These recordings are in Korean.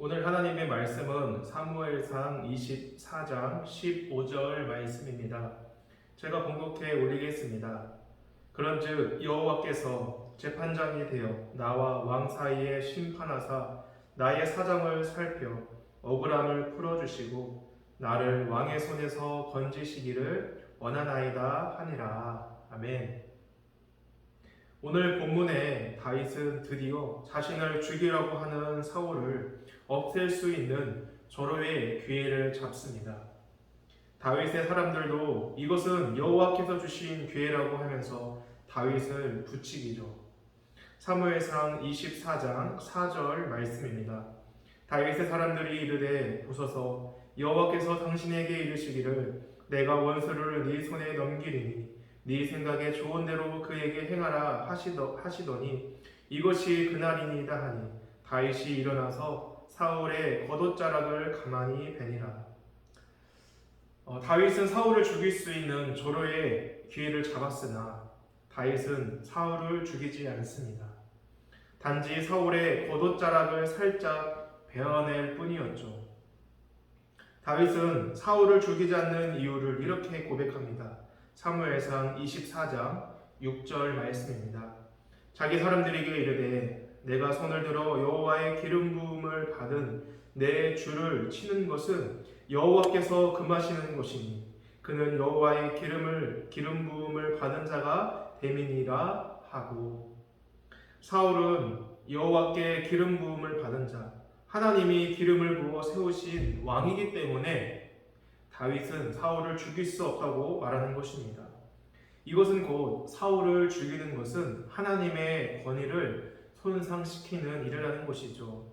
오늘 하나님의 말씀은 사무엘상 24장 15절 말씀입니다. 제가 봉독해 올리겠습니다. 그런즉 여호와께서 재판장이 되어 나와 왕 사이에 심판하사 나의 사정을 살펴 억울함을 풀어주시고 나를 왕의 손에서 건지시기를 원하나이다 하니라. 아멘. 오늘 본문에 다윗은 드디어 자신을 죽이려고 하는 사울을 없앨 수 있는 절호의 기회를 잡습니다. 다윗의 사람들도 이것은 여호와께서 주신 기회라고 하면서 다윗을 부추기죠. 사무엘상 24장 4절 말씀입니다. 다윗의 사람들이 이르되 보소서 여호와께서 당신에게 이르시기를 내가 원수를 네 손에 넘기리니 네 생각에 좋은 대로 그에게 행하라 하시더니 이것이 그날이니이다 하니 다윗이 일어나서 사울의 겉옷자락을 가만히 베니라. 다윗은 사울을 죽일 수 있는 절호의 기회를 잡았으나 다윗은 사울을 죽이지 않습니다. 단지 사울의 겉옷자락을 살짝 베어낼 뿐이었죠. 다윗은 사울을 죽이지 않는 이유를 이렇게 고백합니다. 사무엘상 24장 6절 말씀입니다. 자기 사람들에게 이르되 내가 손을 들어 여호와의 기름 부음을 받은 내 주를 치는 것은 여호와께서 금하시는 것이니 그는 여호와의 기름 부음을 받은 자가 됨이니라 하고. 사울은 여호와께 기름 부음을 받은 자, 하나님이 기름을 부어 세우신 왕이기 때문에 다윗은 사울을 죽일 수 없다고 말하는 것입니다. 이것은 곧 사울을 죽이는 것은 하나님의 권위를 손상시키는 일이라는 것이죠.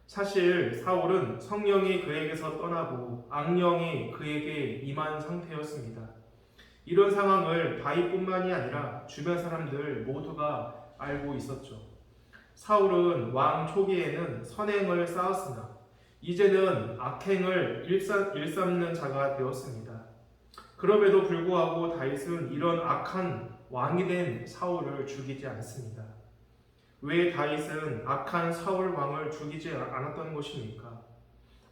사실 사울은 성령이 그에게서 떠나고 악령이 그에게 임한 상태였습니다. 이런 상황을 다윗뿐만이 아니라 주변 사람들 모두가 알고 있었죠. 사울은 왕 초기에는 선행을 쌓았으나 이제는 악행을 일삼는 자가 되었습니다. 그럼에도 불구하고 다윗은 이런 악한 왕이 된 사울을 죽이지 않습니다. 왜 다윗은 악한 사울 왕을 죽이지 않았던 것입니까?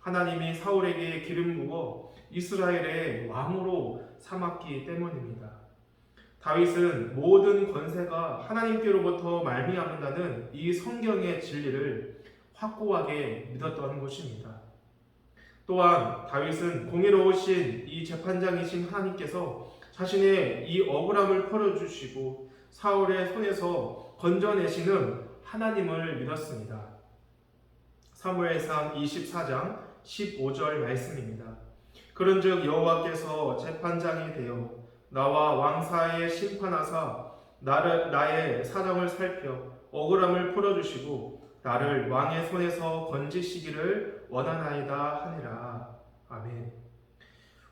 하나님이 사울에게 기름 부어 이스라엘의 왕으로 삼았기 때문입니다. 다윗은 모든 권세가 하나님께로부터 말미암는다는 이 성경의 진리를 확고하게 믿었던 것입니다. 또한 다윗은 공의로우신 이 재판장이신 하나님께서 자신의 이 억울함을 풀어주시고 사울의 손에서 건져내시는 하나님을 믿었습니다. 사무엘상 24장 15절 말씀입니다. 그런즉 여호와께서 재판장이 되어 나와 왕 사이에 심판하사 나의 사정을 살펴 억울함을 풀어주시고 나를 왕의 손에서 건지시기를 원하나이다 하니라. 아멘.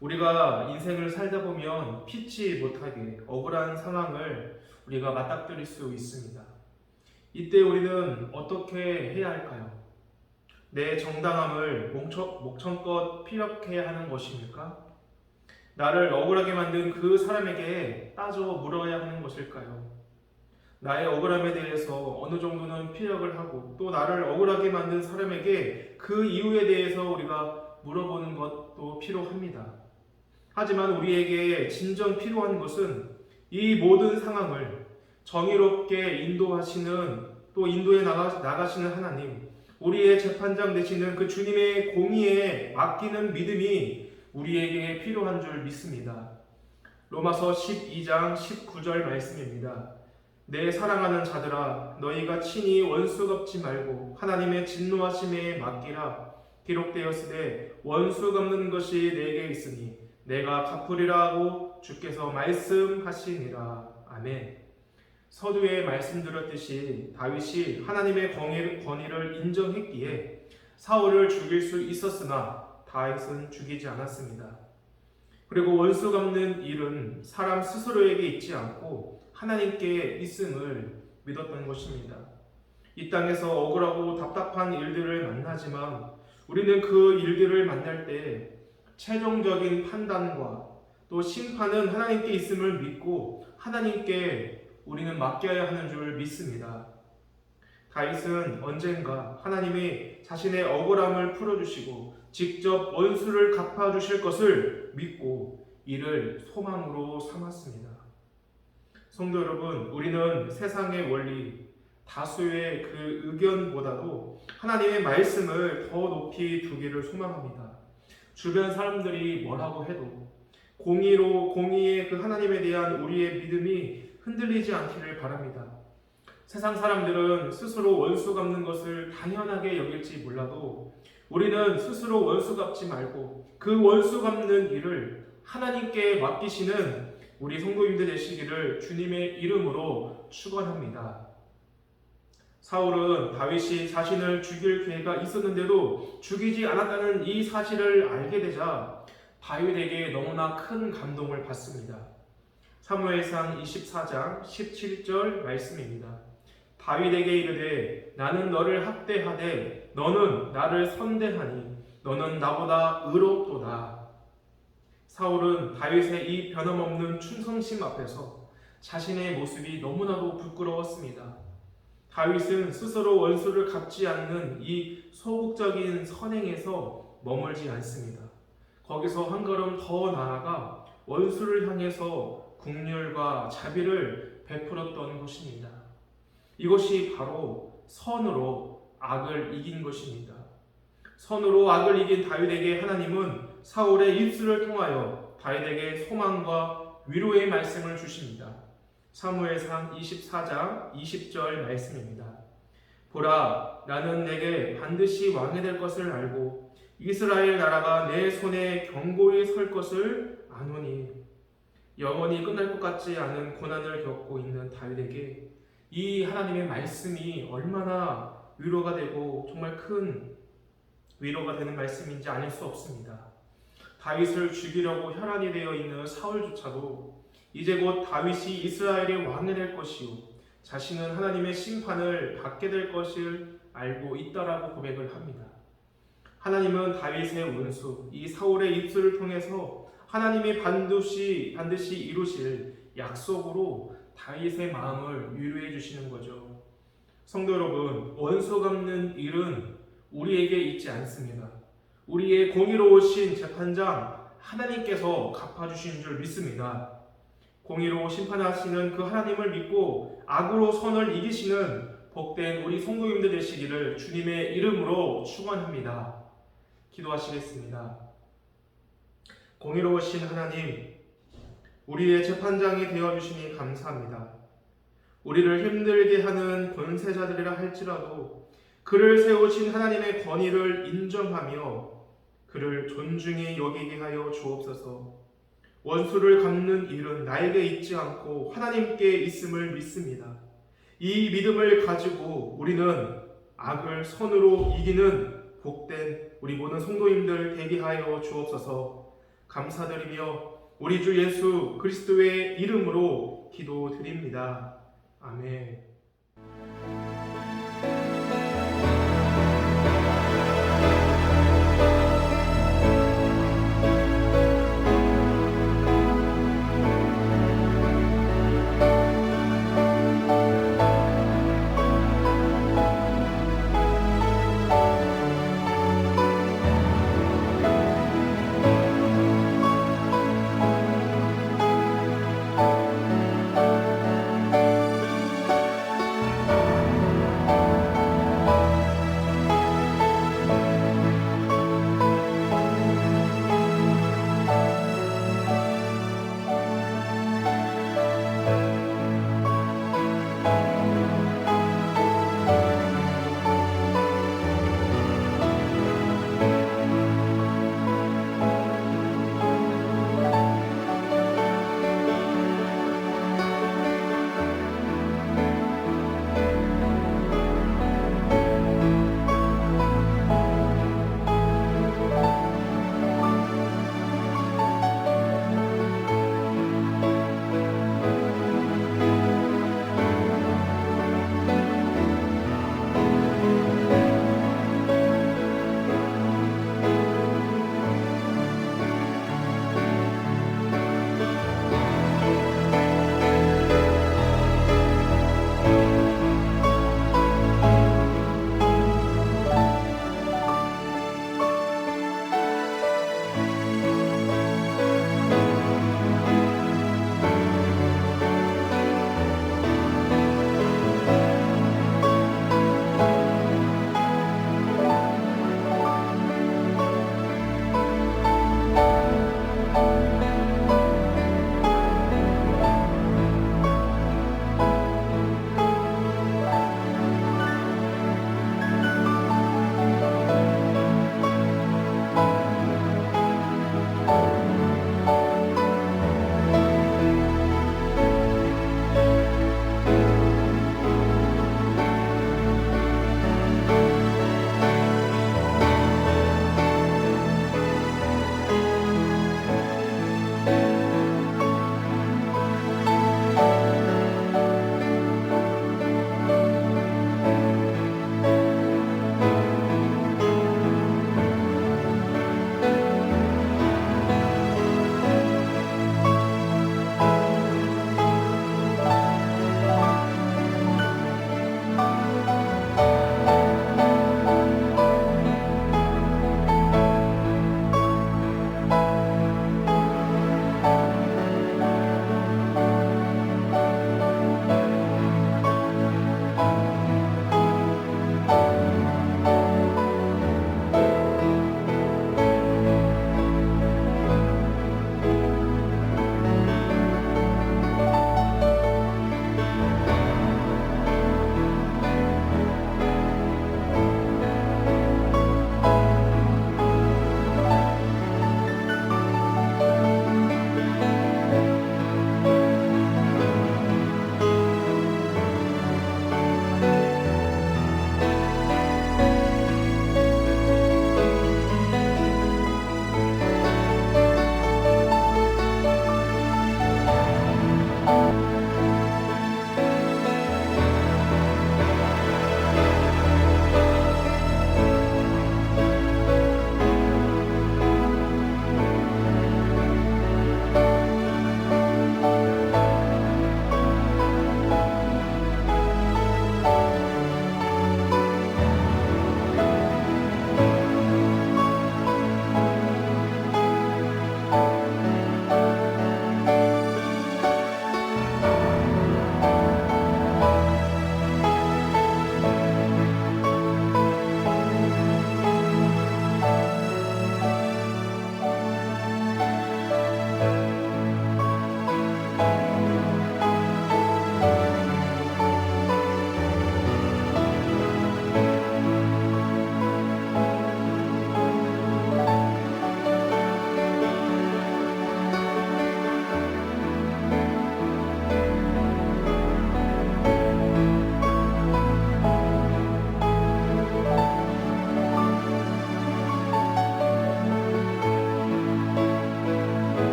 우리가 인생을 살다 보면 피치 못하게 억울한 상황을 우리가 맞닥뜨릴 수 있습니다. 이때 우리는 어떻게 해야 할까요? 내 정당함을 목청껏 피력해야 하는 것입니까? 나를 억울하게 만든 그 사람에게 따져 물어야 하는 것일까요? 나의 억울함에 대해서 어느 정도는 피력을 하고 또 나를 억울하게 만든 사람에게 그 이유에 대해서 우리가 물어보는 것도 필요합니다. 하지만 우리에게 진정 필요한 것은 이 모든 상황을 정의롭게 인도하시는 또 인도해 나가시는 하나님, 우리의 재판장 되시는 그 주님의 공의에 맡기는 믿음이 우리에게 필요한 줄 믿습니다. 로마서 12장 19절 말씀입니다. 내 사랑하는 자들아 너희가 친히 원수 갚지 말고 하나님의 진노하심에 맡기라. 기록되었으되 원수 갚는 것이 내게 있으니 내가 갚으리라 하고 주께서 말씀하시니라. 아멘. 서두에 말씀드렸듯이 다윗이 하나님의 권위를 인정했기에 사울을 죽일 수 있었으나 다윗은 죽이지 않았습니다. 그리고 원수 갚는 일은 사람 스스로에게 있지 않고 하나님께 있음을 믿었던 것입니다. 이 땅에서 억울하고 답답한 일들을 만나지만 우리는 그 일들을 만날 때 최종적인 판단과 또 심판은 하나님께 있음을 믿고 하나님께 우리는 맡겨야 하는 줄 믿습니다. 다윗은 언젠가 하나님이 자신의 억울함을 풀어주시고 직접 원수를 갚아주실 것을 믿고 이를 소망으로 삼았습니다. 성도 여러분, 우리는 세상의 원리, 다수의 그 의견보다도 하나님의 말씀을 더 높이 두기를 소망합니다. 주변 사람들이 뭐라고 해도 공의의 그 하나님에 대한 우리의 믿음이 흔들리지 않기를 바랍니다. 세상 사람들은 스스로 원수 갚는 것을 당연하게 여길지 몰라도 우리는 스스로 원수 갚지 말고 그 원수 갚는 일을 하나님께 맡기시는 우리 성도님들 되시기를 주님의 이름으로 축원합니다. 사울은 다윗이 자신을 죽일 기회가 있었는데도 죽이지 않았다는 이 사실을 알게 되자 다윗에게 너무나 큰 감동을 받습니다. 사무엘상 24장 17절 말씀입니다. 다윗에게 이르되 나는 너를 학대하되 너는 나를 선대하니 너는 나보다 의롭도다. 사울은 다윗의 이 변함없는 충성심 앞에서 자신의 모습이 너무나도 부끄러웠습니다. 다윗은 스스로 원수를 갚지 않는 이 소극적인 선행에서 머물지 않습니다. 거기서 한 걸음 더 나아가 원수를 향해서 긍휼과 자비를 베풀었던 것입니다. 이것이 바로 선으로 악을 이긴 것입니다. 선으로 악을 이긴 다윗에게 하나님은 사울의 입술을 통하여 다윗에게 소망과 위로의 말씀을 주십니다. 사무엘상 24장 20절 말씀입니다. 보라, 나는 내게 반드시 왕이 될 것을 알고 이스라엘 나라가 내 손에 견고히 설 것을 아노니. 영원히 끝날 것 같지 않은 고난을 겪고 있는 다윗에게 이 하나님의 말씀이 얼마나 위로가 되고 정말 큰 위로가 되는 말씀인지 아닐 수 없습니다. 다윗을 죽이려고 혈안이 되어 있는 사울조차도 이제 곧 다윗이 이스라엘의 왕이 될 것이요 자신은 하나님의 심판을 받게 될 것을 알고 있다라고 고백을 합니다. 하나님은 다윗의 원수 이 사울의 입술을 통해서 하나님이 반드시 이루실 약속으로 다윗의 마음을 위로해 주시는 거죠. 성도 여러분, 원수 갚는 일은 우리에게 있지 않습니다. 우리의 공의로우신 재판장 하나님께서 갚아주신 줄 믿습니다. 공의로 심판하시는 그 하나님을 믿고 악으로 선을 이기시는 복된 우리 성도님들 되시기를 주님의 이름으로 축원합니다. 기도하시겠습니다. 공의로우신 하나님, 우리의 재판장이 되어주시니 감사합니다. 우리를 힘들게 하는 권세자들이라 할지라도 그를 세우신 하나님의 권위를 인정하며 그를 존중히 여기게 하여 주옵소서. 원수를 갚는 일은 나에게 있지 않고 하나님께 있음을 믿습니다. 이 믿음을 가지고 우리는 악을 선으로 이기는 복된 우리 모든 성도님들 되게 하여 주옵소서. 감사드리며 우리 주 예수 그리스도의 이름으로 기도드립니다. 아멘.